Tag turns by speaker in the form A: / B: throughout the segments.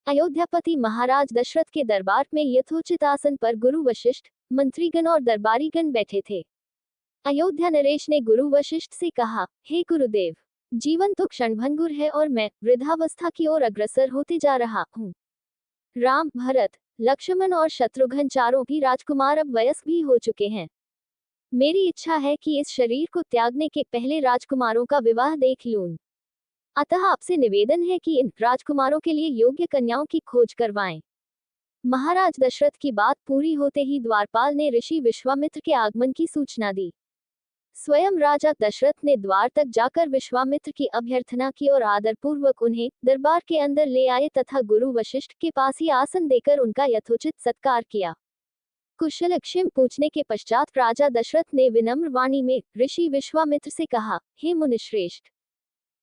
A: अयोध्यापति महाराज दशरथ के दरबार में यथोचित आसन पर गुरु वशिष्ठ, मंत्रीगण और दरबारीगण बैठे थे। अयोध्या नरेश ने गुरु वशिष्ठ से कहा, हे गुरुदेव, जीवन तो क्षणभंगुर है और मैं वृद्धावस्था की ओर अग्रसर होते जा रहा हूँ। राम, भरत, लक्ष्मण और शत्रुघ्न चारों भी राजकुमार अब वयस्क भी हो चुके हैं। मेरी इच्छा है कि इस शरीर को त्यागने के पहले राजकुमारों का विवाह देख लूं। अतः आपसे निवेदन है कि इन राजकुमारों के लिए योग्य कन्याओं की खोज करवाएं। महाराज दशरथ की बात पूरी होते ही द्वारपाल ने ऋषि विश्वामित्र के आगमन की सूचना दी। स्वयं राजा दशरथ ने द्वार तक जाकर विश्वामित्र की अभ्यर्थना की और आदरपूर्वक उन्हें दरबार के अंदर ले आए तथा गुरु वशिष्ठ के पास ही आसन देकर उनका यथोचित सत्कार किया। कुशलक्षेम पूछने के पश्चात राजा दशरथ ने विनम्र वाणी में ऋषि विश्वामित्र से कहा, हे मुनिश्रेष्ठ,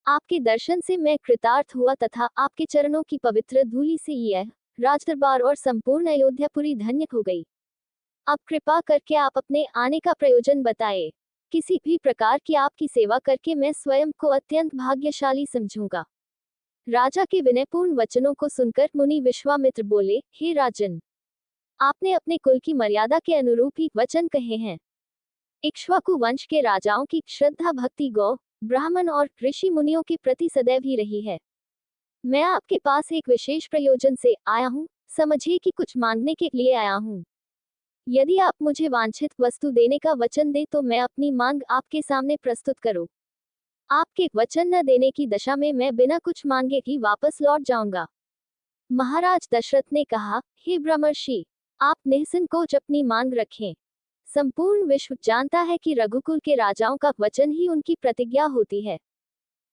A: आपके दर्शन से मैं कृतार्थ हुआ तथा आपके चरणों की पवित्र धूलि से यह राजदरबार और संपूर्ण अयोध्यापुरी धन्य हो गई। अब कृपा करके आप अपने आने का प्रयोजन बताए। किसी भी प्रकार की आपकी सेवा करके मैं स्वयं को अत्यंत भाग्यशाली समझूंगा। राजा के विनयपूर्ण वचनों को सुनकर मुनि विश्वामित्र बोले, हे राजन, आपने अपने कुल की मर्यादा के अनुरूप ही वचन कहे हैं। इक्ष्वाकु वंश के राजाओं की श्रद्धा भक्ति गौ, ब्राह्मण और ऋषि मुनियों के प्रति सदैव ही रही है। मैं आपके पास एक विशेष प्रयोजन से आया हूँ। समझिए कि कुछ मांगने के लिए आया हूँ। यदि आप मुझे वांछित वस्तु देने का वचन दे तो मैं अपनी मांग आपके सामने प्रस्तुत करूँ। आपके वचन न देने की दशा में मैं बिना कुछ मांगे ही वापस लौट जाऊंगा। महाराज दशरथ ने कहा, हे ब्रह्मर्षि, आप निःसंकोच अपनी मांग रखें। संपूर्ण विश्व जानता है कि रघुकुल के राजाओं का वचन ही उनकी प्रतिज्ञा होती है।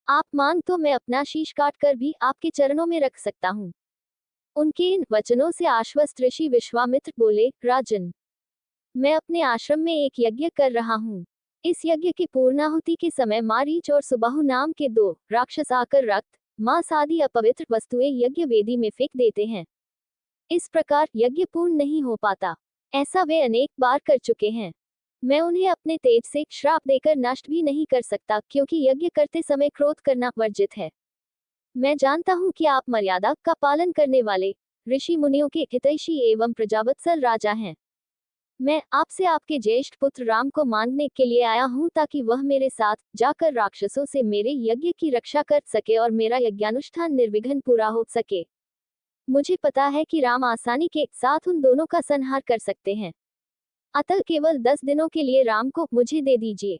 A: आप मांग तो मैं अपना शीश काटकर भी आपके चरणों में रख सकता हूँ। उनके इन वचनों से आश्वस्त ऋषि विश्वामित्र बोले, राजन, मैं अपने आश्रम में एक यज्ञ कर रहा हूँ। इस यज्ञ की पूर्णाहुति के समय मारीच और सुबाहु नाम के 2 राक्षस आकर रक्त, मांस आदि अपवित्र वस्तुएं यज्ञ वेदी में फेंक देते हैं। इस प्रकार यज्ञ पूर्ण नहीं हो पाता। ऐसा वे अनेक बार कर चुके हैं। मैं उन्हें अपने तेज से श्राप देकर नष्ट भी नहीं कर सकता, क्योंकि यज्ञ करते समय क्रोध करना वर्जित है। मैं जानता हूँ कि आप मर्यादा का पालन करने वाले ऋषि मुनियों के हितैषी एवं प्रजावत्सल राजा हैं। मैं आपसे आपके ज्येष्ठ पुत्र राम को मांगने के लिए आया हूँ, ताकि वह मेरे साथ जाकर राक्षसों से मेरे यज्ञ की रक्षा कर सके और मेरा यज्ञानुष्ठान निर्विघ्न पूरा हो सके। मुझे पता है कि राम आसानी के साथ उन दोनों का संहार कर सकते हैं। अतः केवल 10 दिनों के लिए राम को मुझे दे दीजिए।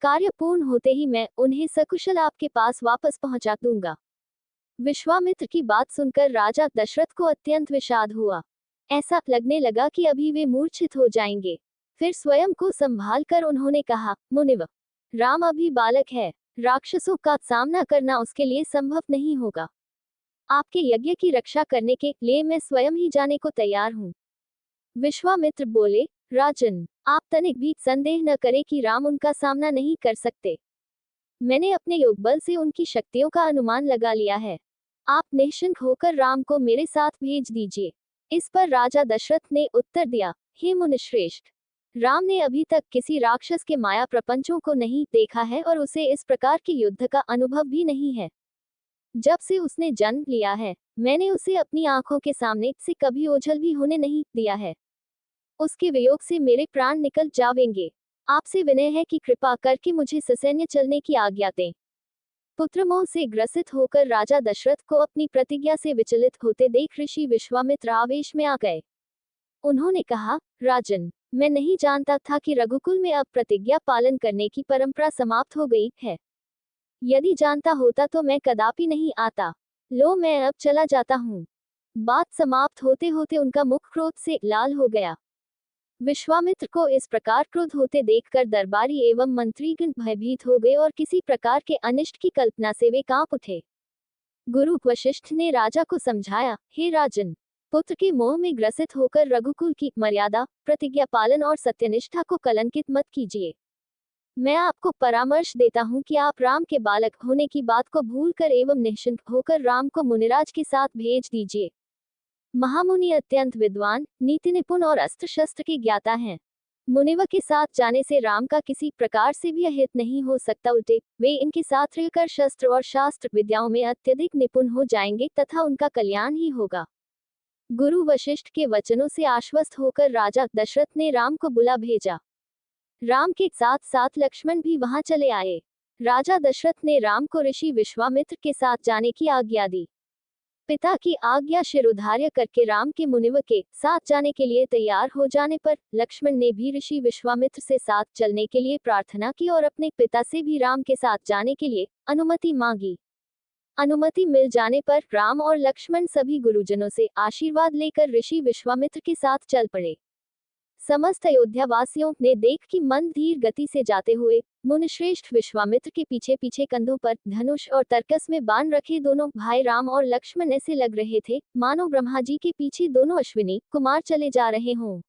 A: कार्य पूर्ण होते ही मैं उन्हें सकुशल आपके पास वापस पहुंचा दूंगा। विश्वामित्र की बात सुनकर राजा दशरथ को अत्यंत विषाद हुआ। ऐसा लगने लगा कि अभी वे मूर्छित हो जाएंगे। फिर स्वयं को संभाल कर उन्होंने कहा, मुनिव, राम अभी बालक है। राक्षसों का सामना करना उसके लिए संभव नहीं होगा। आपके यज्ञ की रक्षा करने के लिए मैं स्वयं ही जाने को तैयार हूँ। विश्वामित्र बोले, राजन, आप तनिक भी संदेह न करें कि राम उनका सामना नहीं कर सकते। मैंने अपने योगबल से उनकी शक्तियों का अनुमान लगा लिया है। आप निश्चिंत होकर राम को मेरे साथ भेज दीजिए। इस पर राजा दशरथ ने उत्तर दिया, हे मुनिश्रेष्ठ, राम ने अभी तक किसी राक्षस के माया प्रपंचों को नहीं देखा है और उसे इस प्रकार के युद्ध का अनुभव भी नहीं है। जब से उसने जन्म लिया है, मैंने उसे अपनी आंखों के सामने से कभी ओझल भी होने नहीं दिया है। उसके वियोग से मेरे प्राण निकल जावेंगे। आपसे विनय है कि कृपा करके मुझे ससैन्य चलने की आज्ञा दें। पुत्रमोह से ग्रसित होकर राजा दशरथ को अपनी प्रतिज्ञा से विचलित होते देख ऋषि विश्वामित्र आवेश में आ गए। उन्होंने कहा, राजन, मैं नहीं जानता था कि रघुकुल में अब प्रतिज्ञा पालन करने की परंपरा समाप्त हो गई है। यदि जानता होता तो मैं कदापि नहीं आता। लो, मैं अब चला जाता हूँ। बात समाप्त होते होते उनका मुख क्रोध से लाल हो गया। विश्वामित्र को इस प्रकार क्रोध होते देखकर दरबारी एवं मंत्रीगण भयभीत हो गए और किसी प्रकार के अनिष्ट की कल्पना से वे कांप उठे। गुरु वशिष्ठ ने राजा को समझाया, हे राजन, पुत्र के मोह में ग्रसित होकर रघुकुल की मर्यादा, प्रतिज्ञा पालन और सत्यनिष्ठा को कलंकित मत कीजिए। मैं आपको परामर्श देता हूँ कि आप राम के बालक होने की बात को भूलकर एवं निश्चिंत होकर राम को मुनिराज के साथ भेज दीजिए। महामुनि अत्यंत विद्वान, नीति निपुण और अस्त्र शस्त्र के ज्ञाता हैं। मुनिव के साथ जाने से राम का किसी प्रकार से भी अहित नहीं हो सकता, उल्टे वे इनके साथ रहकर शस्त्र और शास्त्र विद्याओं में अत्यधिक निपुण हो जाएंगे तथा उनका कल्याण ही होगा। गुरु वशिष्ठ के वचनों से आश्वस्त होकर राजा दशरथ ने राम को बुला भेजा। राम के साथ साथ लक्ष्मण भी वहां चले आए। राजा दशरथ ने राम को ऋषि विश्वामित्र के साथ जाने की आज्ञा दी। पिता की आज्ञा शिरोधार्य करके राम के मुनिव के साथ जाने के लिए तैयार हो जाने पर लक्ष्मण ने भी ऋषि विश्वामित्र से साथ चलने के लिए प्रार्थना की और अपने पिता से भी राम के साथ जाने के लिए अनुमति मांगी। अनुमति मिल जाने पर राम और लक्ष्मण सभी गुरुजनों से आशीर्वाद लेकर ऋषि विश्वामित्र के साथ चल पड़े। समस्त अयोध्या वासियों ने देख कि मन धीर गति से जाते हुए मुनिश्रेष्ठ विश्वामित्र के पीछे पीछे कंधों पर धनुष और तरकस में बाण रखे दोनों भाई राम और लक्ष्मण ऐसे लग रहे थे मानो ब्रह्मा जी के पीछे दोनों अश्विनी कुमार चले जा रहे हों।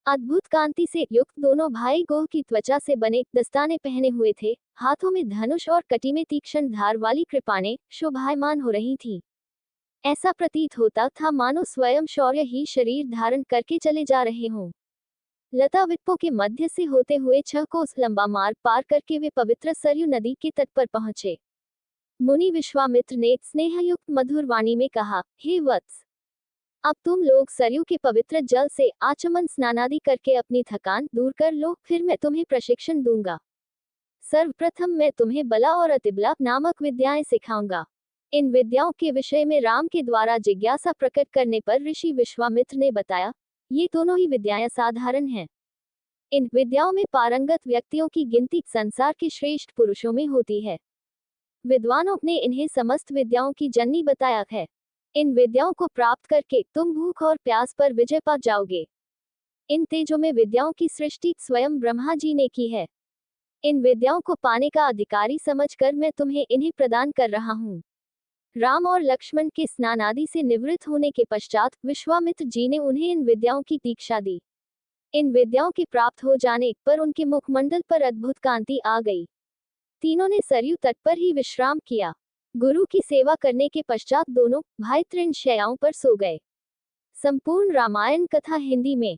A: अद्भुत कांति से युक्त दोनों भाई गोह की त्वचा से बने दस्ताने पहने हुए थे। हाथों में धनुष और कटी में तीक्ष्ण धार वाली कृपाणें शोभायमान हो रही थी। ऐसा प्रतीत होता था मानो स्वयं शौर्य ही शरीर धारण करके चले जा रहे हों। लता विप्पों के मध्य से होते हुए 6 कोस लंबा मार्ग पार करके वे पवित्र सरयू नदी के तट पर पहुंचे। मुनि विश्वामित्र ने स्नेहयुक्त मधुर वाणी में कहा, हे वत्स, अब तुम लोग सरयू के पवित्र जल से आचमन स्नानादि करके अपनी थकान दूर कर लो, फिर मैं तुम्हें प्रशिक्षण दूंगा। सर्वप्रथम मैं तुम्हें बला और अतिबला नामक विद्याएं सिखाऊंगा। इन विद्याओं के विषय में राम के द्वारा जिज्ञासा प्रकट करने पर ऋषि विश्वामित्र ने बताया, ये दोनों ही विद्याएं साधारण हैं। इन विद्याओं में पारंगत व्यक्तियों की गिनती संसार के श्रेष्ठ पुरुषों में होती है। विद्वानों ने इन्हें समस्त विद्याओं की जननी बताया है। इन विद्याओं को प्राप्त करके तुम भूख और प्यास पर विजय पा जाओगे। इन तेजों में विद्याओं की सृष्टि स्वयं ब्रह्मा जी ने की है। इन विद्याओं को पाने का अधिकारी समझकर मैं तुम्हें इन्हें प्रदान कर रहा हूँ। राम और लक्ष्मण के स्नान आदि से निवृत्त होने के पश्चात विश्वामित्र जी ने उन्हें इन विद्याओं की दीक्षा दी। इन विद्याओं के प्राप्त हो जाने पर उनके मुखमंडल पर अद्भुत कांति आ गई। तीनों ने सरयू तट पर ही विश्राम किया। गुरु की सेवा करने के पश्चात दोनों भाई तृण शैयाओं पर सो गए। संपूर्ण रामायण कथा हिंदी में।